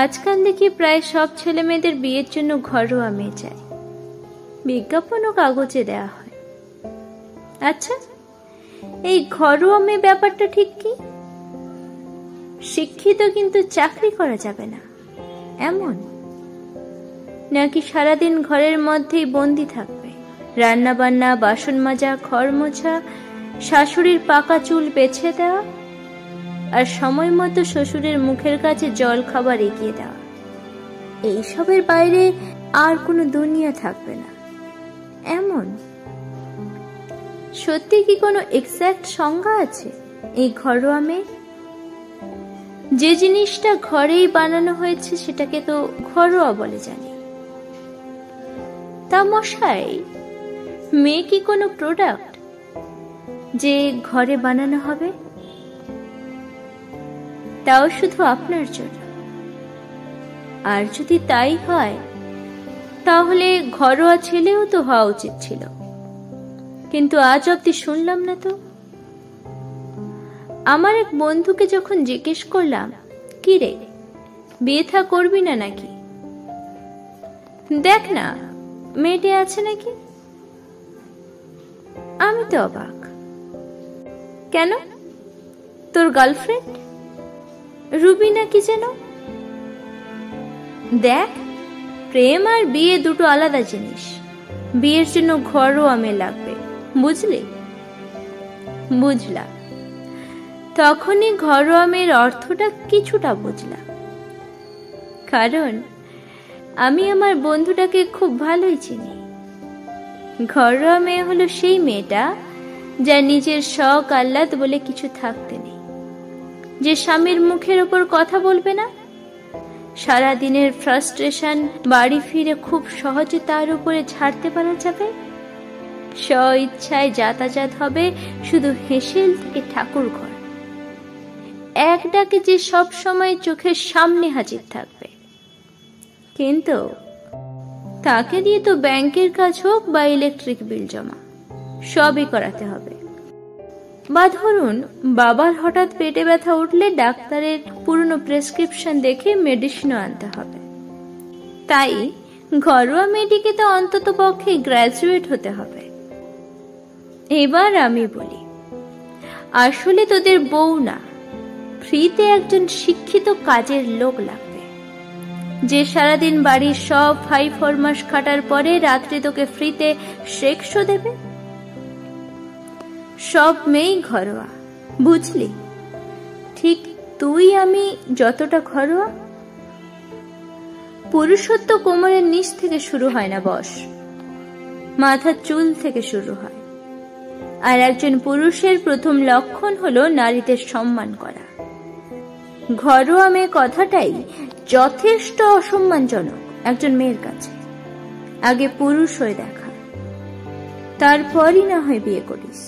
আজকাল দেখি প্রায় সব ছেলে মেয়েদের বিয়ের জন্য ঘরোয়া মেয়ে চাই, বিজ্ঞাপনও কাগজে দেয়া হয়। আচ্ছা, এই ঘরোয়া মেয়ে ব্যাপারটা ঠিক কি? শিক্ষিত কিন্তু চাকরি করা যাবে না এমন, নাকি সারাদিন ঘরের মধ্যেই বন্দি থাকবে, রান্না বান্না, বাসন মাজা, ঘর মোছা, শাশুড়ির পাকা চুল বেছে দেওয়া, আর সময় মতো শ্বশুরের মুখের কাছে জল খাবার এগিয়ে দেওয়া, এইসবের বাইরে আর কোনো দুনিয়া থাকবে না এমন? সত্যি কি কোনো এক্সাক্ট সংজ্ঞা আছে এই ঘরোয়া মেয়ে? যে জিনিসটা ঘরেই বানানো হয়েছে সেটাকে তো ঘরোয়া বলে জানি। তা মশাই, মেয়ে কি কোনো প্রোডাক্ট যে ঘরে বানানো হবে? তাও শুধু আপনার জন্য। আর যদি তাই হয় তাহলে ঘরোয়া ছেলেও তো হওয়া উচিত ছিল, কিন্তু আজ অব্দি শুনলাম না তো। আমার এক বন্ধুকে যখন জিজ্ঞেস করলাম, কি রে, বিয়ে থা করবি না নাকি? দেখ না মেয়েটে আছে নাকি। আমি তো অবাক। কেন, তোর গার্লফ্রেন্ড রুবি নাকি যেন? দেখ, প্রেম আর বিয়ে দুটো আলাদা জিনিস। বিয়ের জন্য ঘরোয়া মেয়ে লাগবে, বুঝলি? বুঝলাম। তখনই ঘরোয়া মেয়ের অর্থটা কিছুটা বুঝলাম, কারণ আমি আমার বন্ধুটাকে খুব ভালোই চিনি। ঘরোয়া মেয়ে হলো সেই মেয়েটা যার নিজের শখ আহ্লাদ বলে কিছু থাকতে নেই, যে স্বামীর মুখের ওপর কথা বলবে না, সারা দিনের ফ্রাস্ট্রেশন বাড়ি ফিরে খুব সহজে তার উপরে ঝাড়তে পারা যাবে, স্ব ইচ্ছায় যাতায়াত হবে শুধু হেসেল থেকে ঠাকুর ঘর, এক ডাকে যে সব সময় চোখের সামনে হাজির থাকবে। কিন্তু তাকে দিয়ে তো ব্যাংকের কাজ হোক বা ইলেকট্রিক বিল জমা সবই করাতে হবে। বা ধরুন বাবার হঠাৎ পেটে ব্যথা উঠলে ডাক্তারের পুরনো প্রেসক্রিপশন দেখে মেডিসিনও আনতে হবে। তাই ঘরোয়া মেয়েটিকে তো অন্তত পক্ষে গ্র্যাজুয়েট হতে হবে। এবার আমি বলি, আসলে তোদের বউ না, ফ্রিতে একজন শিক্ষিত কাজের লোক লাগবে, যে সারাদিন বাড়ির সব হাই ফরমাস খাটার পরে রাত্রে তোকে ফ্রিতে সেক্সও দেবে। সব মেয়েই ঘরোয়া, বুঝলি? ঠিক তুই আমি যতটা ঘরোয়া। পুরুষত্ব কোমরের নিচ থেকে শুরু হয় না বস, মাথার চুল থেকে শুরু হয়। আর একজন পুরুষের প্রথম লক্ষণ হলো নারীদের সম্মান করা। ঘরোয়া মেয়ে কথাটাই যথেষ্ট অসম্মানজনক একজন মেয়ের কাছে। আগে পুরুষ হয়ে দেখা, তারপরই না হয় বিয়ে করিস।